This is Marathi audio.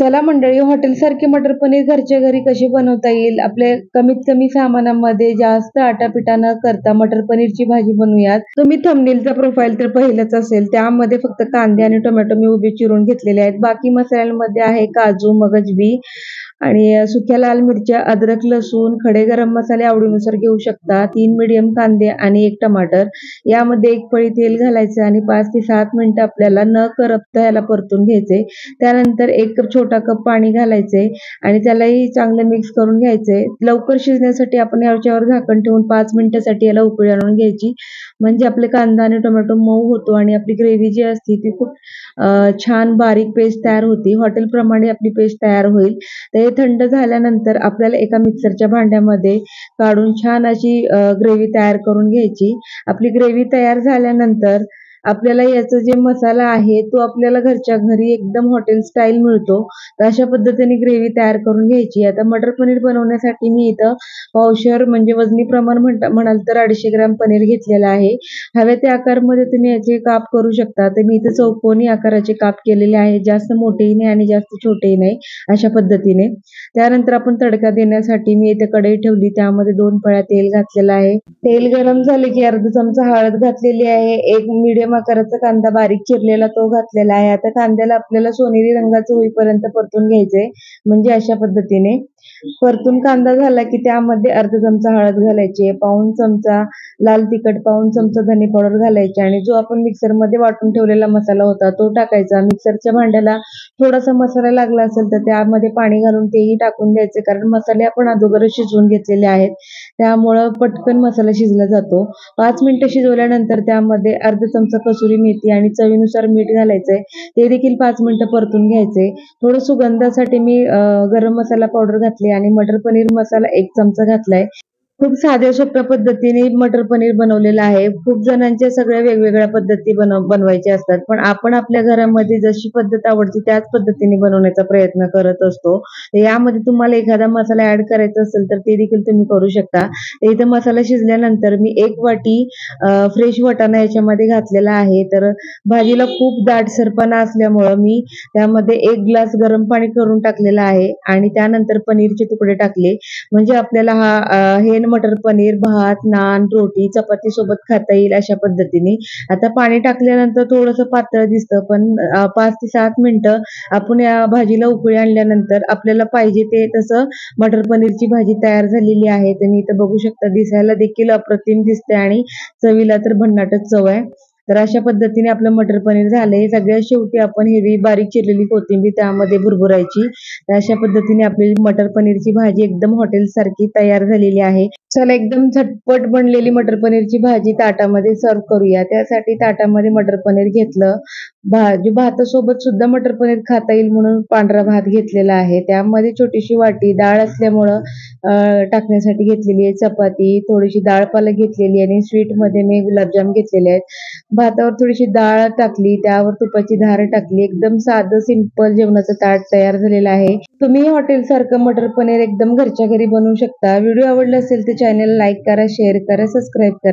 चला मंडळी, हॉटेलसारखे मटर पनीर घरच्या घरी कसे बनवता येईल, आपल्या कमीत कमी सामानामध्ये जास्त आटापिटा न करता मटर पनीरची भाजी बनवूयात। तुम्ही थंबनेलचा प्रोफाईल तर पाहिलंच असेल, त्यामध्ये फक्त कांदे आणि टोमॅटो मी उभे चिरून घेतलेले आहेत। बाकी मसाल्यांमध्ये आहे काजू, मगज बी आणि सुक्या लाल मिरच्या, अद्रक, लसूण, खडे गरम मसाले आवडीनुसार घेऊ शकता। 3 मीडियम कांदे आणि 1 टमाटर। यामध्ये 1 पळी तेल घालायचं आणि 5 ते 7 मिनिटं आपल्याला न करपता याला परतून घ्यायचे। त्यानंतर 1 छोटा कप पाणी घालायचे आणि त्यालाही चांगलं मिक्स करून घ्यायचे। लवकर शिजण्यासाठी आपण याच्यावर झाकण ठेवून 5 मिनिटांसाठी याला उकळी आणून घ्यायची, म्हणजे आपले कांदा आणि टोमॅटो मऊ होतो आणि आपली ग्रेव्ही जी असते ती खूप छान बारीक पेस्ट तयार होती। हॉटेलप्रमाणे आपली पेस्ट तयार होईल। ते थंड झाल्यानंतर आपल्याला एका मिक्सरच्या भांड्यामध्ये काढून छान अशी ग्रेव्ही तयार करून घ्यायची। आपली ग्रेव्ही तयार झाल्यानंतर आपल्याला याचा जे मसाला आहे तो आपल्याला घरच्या घरी एकदम हॉटेल स्टाईल मिळतो, तर अशा पद्धतीने ग्रेव्ही तयार करून घ्यायची। आता मटर पनीर बनवण्यासाठी मी इथं पावशेर म्हणजे वजनी प्रमाण म्हणाल तर 250 ग्रॅम पनीर घेतलेलं आहे। हव्या त्या आकारमध्ये तुम्ही याचे काप करू शकता। तर मी इथं चौकोनी आकाराचे काप केलेले आहे, जास्त मोठेही नाही आणि जास्त छोटेही नाही, अशा पद्धतीने। त्यानंतर आपण तडका देण्यासाठी मी इथे कढई ठेवली, त्यामध्ये 2 पळ्या तेल घातलेलं आहे। तेल गरम झाले की अर्धा चमचा हळद घातलेली आहे, 1 मीडियम आकाराचा कांदा बारीक चिरलेला तो घातलेला आहे। आता कांद्याला आपल्याला सोनेरी रंगाचं होईपर्यंत परतून घ्यायचंय, म्हणजे अशा पद्धतीने। परतून कांदा झाला की त्यामध्ये अर्धा चमचा हळद घालायची, पाऊण चमचा लाल तिखट, पाऊण चमचा धने पावडर घालायची आणि जो आपण मिक्सरमध्ये वाटून ठेवलेला मसाला होता तो टाकायचा। मिक्सरच्या भांड्याला थोडासा मसाला लागला असेल तर त्यामध्ये पाणी घालून तेही टाकून द्यायचे, कारण मसाले आपण अगोदरच शिजवून घेतलेले आहेत, त्यामुळं पटकन मसाला शिजला जातो। 5 मिनिटं शिजवल्यानंतर त्यामध्ये अर्धा चमचा कसुरी मेथी आणि चवीनुसार मीठ घालायचंय, ते देखील 5 मिनिटं परतून घ्यायचे। थोडं सुगंधासाठी मी गरम मसाला पावडर घातली आणि मटर पनीर मसाला 1 चमचा घातलाय। खूप साध्या सोप्या पद्धतीने मटर पनीर बनवलेलं आहे। खूप जणांच्या सगळ्या वेगवेगळ्या पद्धती बनवायच्या असतात, पण आपण आपल्या घरामध्ये जशी पद्धत आवडते त्याच पद्धतीने बनवण्याचा प्रयत्न करत असतो। यामध्ये तुम्हाला एखादा मसाला ऍड करायचा असेल तर ते देखील तुम्ही करू शकता। इथे मसाला शिजल्यानंतर मी 1 वाटी फ्रेश वाटाणा याच्यामध्ये घातलेला आहे। तर भाजीला खूप दाटसरपणा असल्यामुळे मी त्यामध्ये 1 ग्लास गरम पाणी करून टाकलेलं आहे आणि त्यानंतर पनीरचे तुकडे टाकले, म्हणजे आपल्याला हे मटर पनीर भात, नान, रोटी, चपाती सोबत खाता येईल अशा पद्धतीने। आता पाणी टाकल्यानंतर थोडंसं पातळ दिसतं, पण 5 ते 7 मिनिटं आपण या भाजीला उकळी आणल्यानंतर आपल्याला पाहिजे ते तसं मटर पनीरची भाजी तयार झालेली आहे। तुम्ही इथं बघू शकता, दिसायला देखील अप्रतिम दिसते आणि चवीला तर भन्नाटच चव आहे। तर अशा पद्धतीने आपलं मटर पनीर झालंय। सगळ्यात शेवटी आपण हिरवी बारीक चिरलेली कोथिंबीर त्यामध्ये भुरभुरायची। तर अशा पद्धतीने आपली मटर पनीरची भाजी एकदम हॉटेल सारखी तयार झालेली आहे। चला, एकदम झटपट बनलेली मटर पनीरची भाजी ताटामध्ये सर्व करूया। त्यासाठी ताटामध्ये मटर पनीर घेतलं, भातासोबत सुद्धा मटर पनीर खाता येईल म्हणून पांढरा भात घेतलेला आहे। त्यामध्ये छोटीशी वाटी डाळ असल्यामुळं टाकण्यासाठी घेतलेली आहे, चपाती, थोडीशी डाळ पालक घेतलेली आणि स्वीट मध्ये मी गुलाबजाम घेतलेले आहेत। भातावर थोडीशी डाळ टाकली, त्यावर तुपाची धार टाकली, एकदम साधं सिंपल जेवणाचं ताट तयार झालेलं आहे। तुम्ही हॉटेल सारखं मटर पनीर एकदम घरच्या घरी बनवू शकता। व्हिडिओ आवडला असेल तर चॅनल लाईक करा, शेअर करा, सबस्क्राईब करा।